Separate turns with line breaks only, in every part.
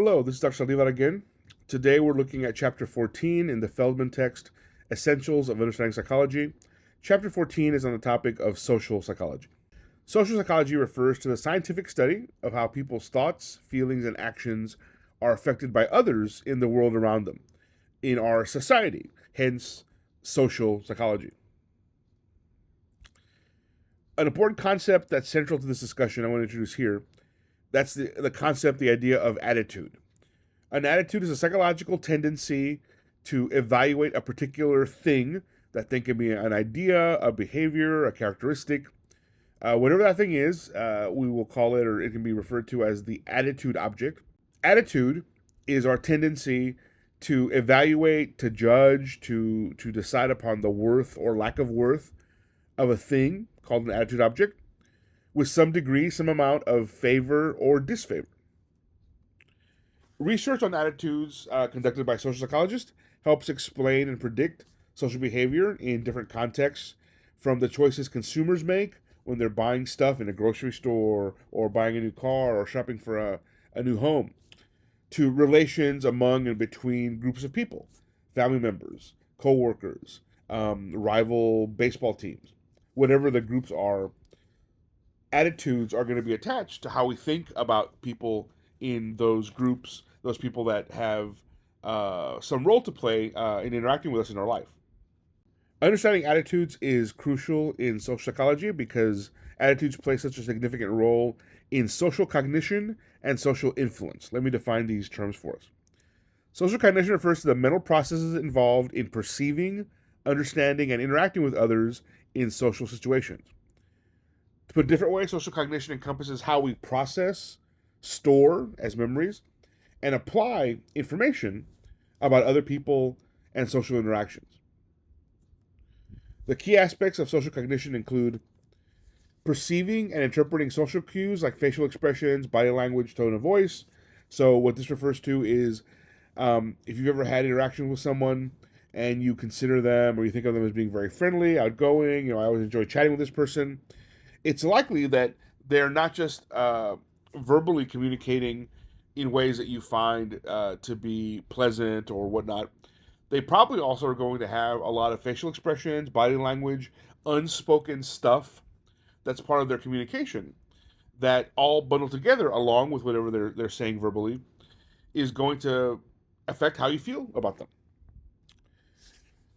Hello, this is Dr. Saldivar again. Today we're looking at Chapter 14 in the Feldman text, Essentials of Understanding Psychology. Chapter 14 is on the topic of social psychology. Social psychology refers to the scientific study of how people's thoughts, feelings, and actions are affected by others in the world around them, in our society, hence social psychology. An important concept that's central to this discussion I want to introduce here, that's the concept, the idea of attitude. An attitude is a psychological tendency to evaluate a particular thing. That thing can be an idea, a behavior, a characteristic. Whatever that thing is, we will call it, or it can be referred to as the attitude object. Attitude is our tendency to evaluate, to judge, to decide upon the worth or lack of worth of a thing called an attitude object with some degree, some amount of favor or disfavor. Research on attitudes conducted by social psychologists helps explain and predict social behavior in different contexts, from the choices consumers make when they're buying stuff in a grocery store or buying a new car or shopping for a new home, to relations among and between groups of people, family members, co-workers, rival baseball teams. Whatever the groups are, attitudes are going to be attached to how we think about people in those groups, those people that have some role to play in interacting with us in our life. Understanding attitudes is crucial in social psychology because attitudes play such a significant role in social cognition and social influence. Let me define these terms for us. Social cognition refers to the mental processes involved in perceiving, understanding, and interacting with others in social situations. To put it a different way, social cognition encompasses how we process, store as memories, and apply information about other people and social interactions. The key aspects of social cognition include perceiving and interpreting social cues like facial expressions, body language, tone of voice. So what this refers to is if you've ever had interaction with someone and you consider them or you think of them as being very friendly, outgoing, I always enjoy chatting with this person, it's likely that they're not just verbally communicating in ways that you find to be pleasant or whatnot. They probably also are going to have a lot of facial expressions, body language, unspoken stuff that's part of their communication that all bundled together along with whatever they're saying verbally is going to affect how you feel about them.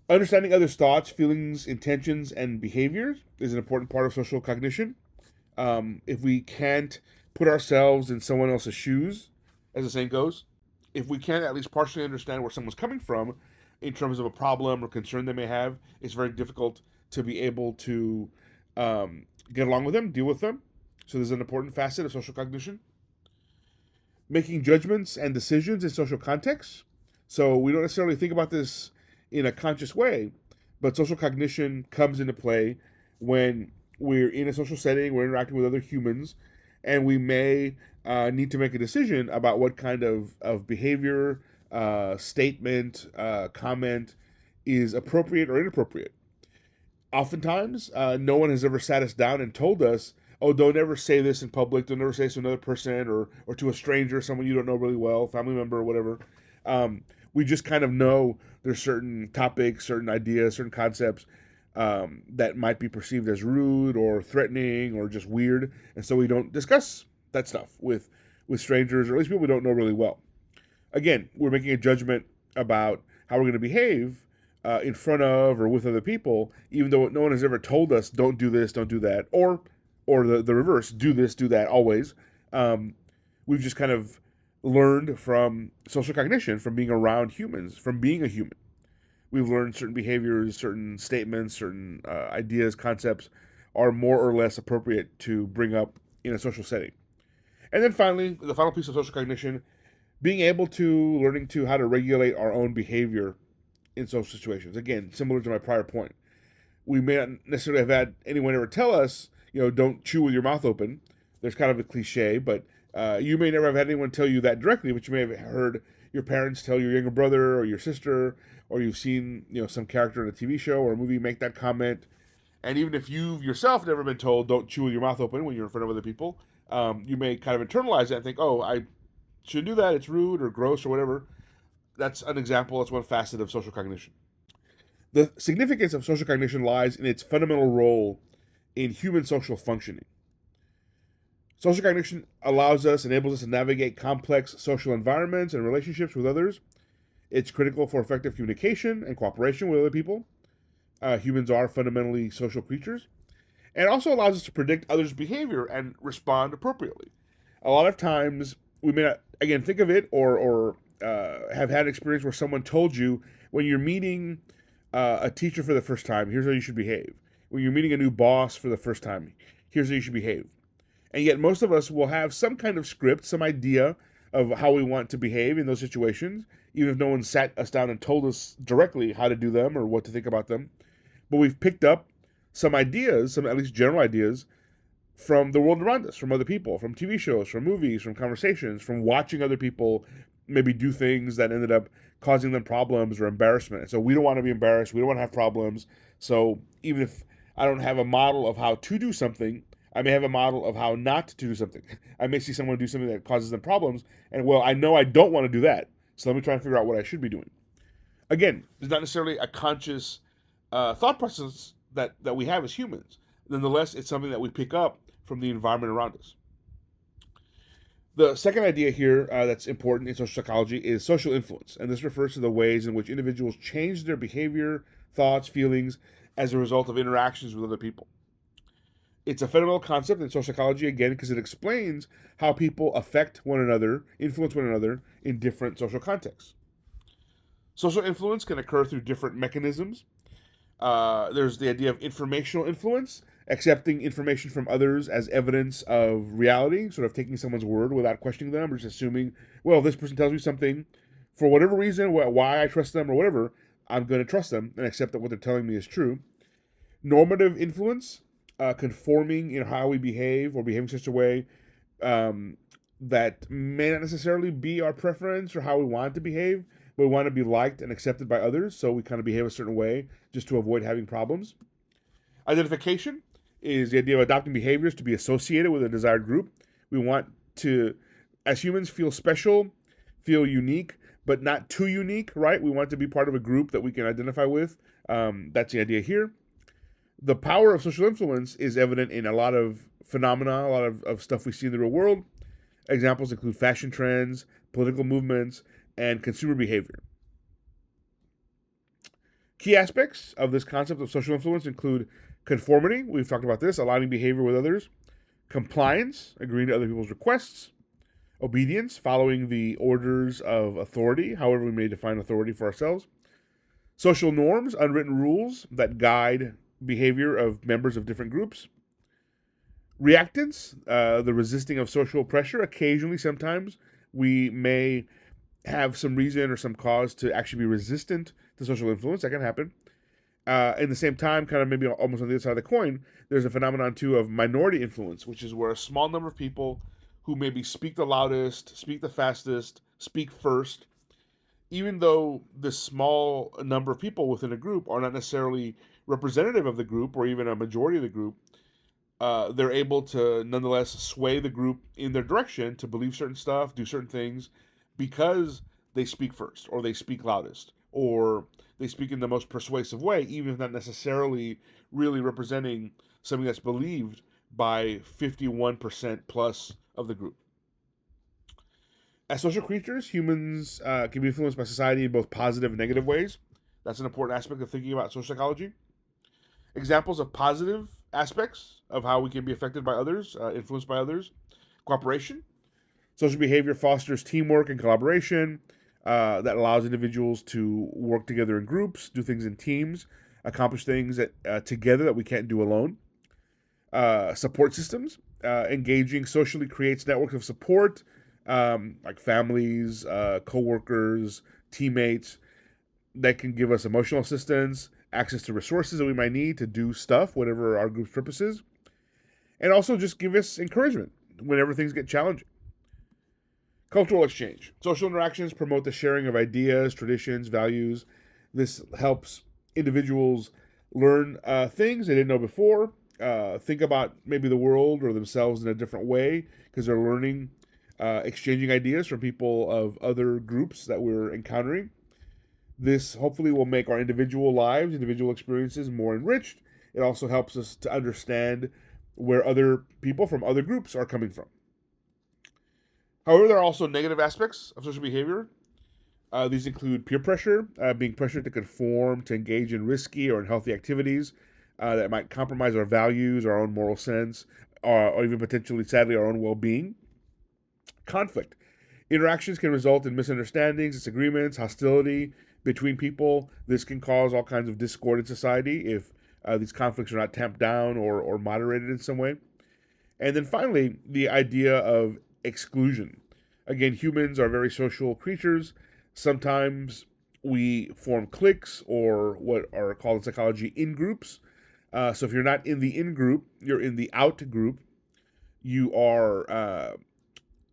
Understanding others' thoughts, feelings, intentions, and behaviors is an important part of social cognition. If we can't put ourselves in someone else's shoes, as the saying goes, if we can't at least partially understand where someone's coming from in terms of a problem or concern they may have, it's very difficult to be able to get along with them, deal with them. So there's an important facet of social cognition. Making judgments and decisions in social contexts. So we don't necessarily think about this in a conscious way, but social cognition comes into play when we're in a social setting, we're interacting with other humans, and we may need to make a decision about what kind of behavior, statement, comment is appropriate or inappropriate. Oftentimes, no one has ever sat us down and told us, oh, don't ever say this in public, don't ever say this to another person or to a stranger, someone you don't know really well, family member or whatever. We just kind of know there's certain topics, certain ideas, certain concepts that might be perceived as rude or threatening or just weird, and so we don't discuss that stuff with strangers or at least people we don't know really well. Again, we're making a judgment about how we're going to behave in front of or with other people, even though no one has ever told us don't do this, don't do that, or the reverse, do this, do that, always. We've just kind of learned from social cognition, from being around humans, from being a human. We've learned certain behaviors, certain statements, certain ideas, concepts are more or less appropriate to bring up in a social setting. And then finally, the final piece of social cognition, being able to learning to how to regulate our own behavior in social situations. Again, similar to my prior point. We may not necessarily have had anyone ever tell us, don't chew with your mouth open. There's kind of a cliche, but you may never have had anyone tell you that directly, but you may have heard your parents tell your younger brother or your sister, or you've seen some character in a TV show or a movie make that comment. And even if you've yourself never been told don't chew with your mouth open when you're in front of other people, you may kind of internalize that and think, oh, I shouldn't do that. It's rude or gross or whatever. That's an example. That's one facet of social cognition. The significance of social cognition lies in its fundamental role in human social functioning. Social cognition enables us to navigate complex social environments and relationships with others. It's critical for effective communication and cooperation with other people. Humans are fundamentally social creatures. And it also allows us to predict others' behavior and respond appropriately. A lot of times, we may not, again, think of it or have had an experience where someone told you when you're meeting a teacher for the first time, here's how you should behave. When you're meeting a new boss for the first time, here's how you should behave. And yet most of us will have some kind of script, some idea of how we want to behave in those situations, even if no one sat us down and told us directly how to do them or what to think about them. But we've picked up some ideas, some at least general ideas, from the world around us, from other people, from TV shows, from movies, from conversations, from watching other people maybe do things that ended up causing them problems or embarrassment. So we don't want to be embarrassed. We don't want to have problems. So even if I don't have a model of how to do something, I may have a model of how not to do something. I may see someone do something that causes them problems, and well, I know I don't want to do that. So let me try and figure out what I should be doing. Again, there's not necessarily a conscious thought process that we have as humans. Nonetheless, it's something that we pick up from the environment around us. The second idea here that's important in social psychology is social influence, and this refers to the ways in which individuals change their behavior, thoughts, feelings as a result of interactions with other people. It's a fundamental concept in social psychology, again, because it explains how people affect one another, influence one another in different social contexts. Social influence can occur through different mechanisms. There's the idea of informational influence, accepting information from others as evidence of reality, sort of taking someone's word without questioning them, or just assuming, well, this person tells me something for whatever reason, why I trust them or whatever, I'm going to trust them and accept that what they're telling me is true. Normative influence, conforming in how we behave or behaving in such a way that may not necessarily be our preference or how we want to behave, but we want to be liked and accepted by others, so we kind of behave a certain way just to avoid having problems. Identification is the idea of adopting behaviors to be associated with a desired group. We want to, as humans, feel special, feel unique, but not too unique, right? We want to be part of a group that we can identify with. That's the idea here. The power of social influence is evident in a lot of phenomena, a lot of stuff we see in the real world. Examples include fashion trends, political movements, and consumer behavior. Key aspects of this concept of social influence include conformity, we've talked about this, aligning behavior with others, compliance, agreeing to other people's requests, obedience, following the orders of authority, however we may define authority for ourselves, social norms, unwritten rules that guide behavior of members of different groups, reactance, the resisting of social pressure. Occasionally, sometimes, we may have some reason or some cause to actually be resistant to social influence. That can happen. In the same time, kind of maybe almost on the other side of the coin, there's a phenomenon too of minority influence, which is where a small number of people who maybe speak the loudest, speak the fastest, speak first, even though the small number of people within a group are not necessarily representative of the group or even a majority of the group, they're able to nonetheless sway the group in their direction to believe certain stuff, do certain things, because they speak first, or they speak loudest, or they speak in the most persuasive way, even if not necessarily really representing something that's believed by 51% plus of the group. As social creatures, humans can be influenced by society in both positive and negative ways. That's an important aspect of thinking about social psychology. Examples of positive aspects of how we can be affected by others, influenced by others. Cooperation. Social behavior fosters teamwork and collaboration that allows individuals to work together in groups, do things in teams, accomplish things together that we can't do alone. Support systems. Engaging socially creates networks of support, like families, co-workers, teammates, that can give us emotional assistance, access to resources that we might need to do stuff, whatever our group's purpose is, and also just give us encouragement whenever things get challenging. Cultural exchange. Social interactions promote the sharing of ideas, traditions, values. This helps individuals learn things they didn't know before, think about maybe the world or themselves in a different way because they're learning exchanging ideas from people of other groups that we're encountering. This hopefully will make our individual lives, individual experiences more enriched. It also helps us to understand where other people from other groups are coming from. However, there are also negative aspects of social behavior. These include peer pressure, being pressured to conform, to engage in risky or unhealthy activities that might compromise our values, our own moral sense, or even potentially, sadly, our own well-being. Conflict. Interactions can result in misunderstandings, disagreements, hostility between people. This can cause all kinds of discord in society if these conflicts are not tamped down or moderated in some way. And then finally, the idea of exclusion. Again, humans are very social creatures. Sometimes we form cliques or what are called in psychology in-groups. So if you're not in the in-group, you're in the out group. You are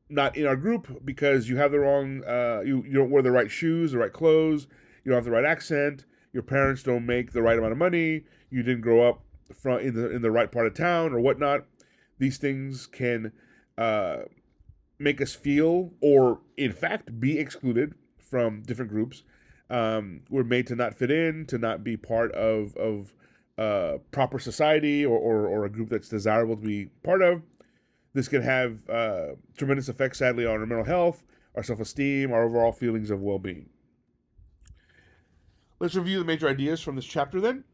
not in our group because you have the wrong, you don't wear the right shoes, the right clothes, you don't have the right accent, your parents don't make the right amount of money, you didn't grow up in the right part of town or whatnot. These things can make us feel, or in fact be excluded from different groups. We're made to not fit in, to not be part of proper society or a group that's desirable to be part of. This can have tremendous effects, sadly, on our mental health, our self-esteem, our overall feelings of well-being. Let's review the major ideas from this chapter then.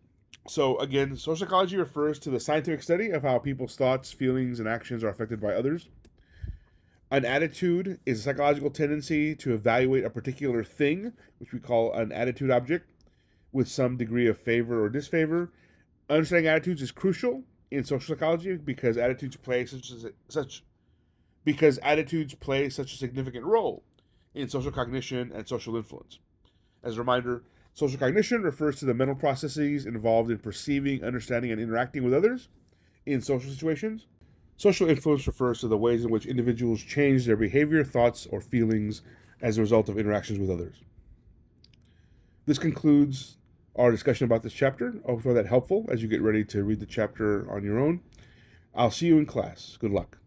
So again, social psychology refers to the scientific study of how people's thoughts, feelings, and actions are affected by others. An attitude is a psychological tendency to evaluate a particular thing, which we call an attitude object, with some degree of favor or disfavor. Understanding attitudes is crucial in social psychology because attitudes play such a significant role in social cognition and social influence. As a reminder, social cognition refers to the mental processes involved in perceiving, understanding, and interacting with others in social situations. Social influence refers to the ways in which individuals change their behavior, thoughts, or feelings as a result of interactions with others. This concludes our discussion about this chapter. I hope you found that helpful as you get ready to read the chapter on your own. I'll see you in class. Good luck.